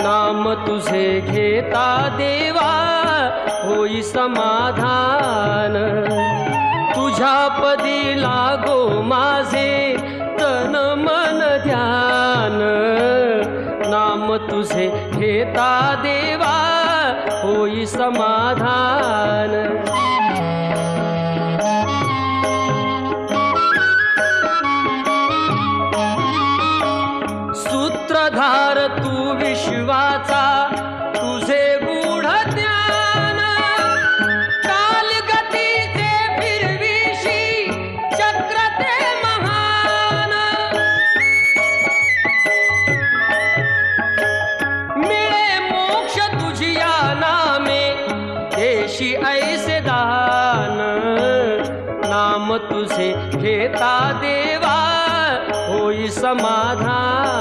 नाम तुझे घेता देवा होई समाधान। तुझ्या पदी लागो माझे तन मन ध्यान। नाम तुझे घेता देवा होई समाधान। सूत्रधार तू विश्वाचा तुझे गूढ ज्ञान। कालगतीचे फिरविशी चक्र ते महान। मिळे मोक्ष तुझिया नामे देशी ऐसे दान। नाम तुझे घेता देवा होई समाधान।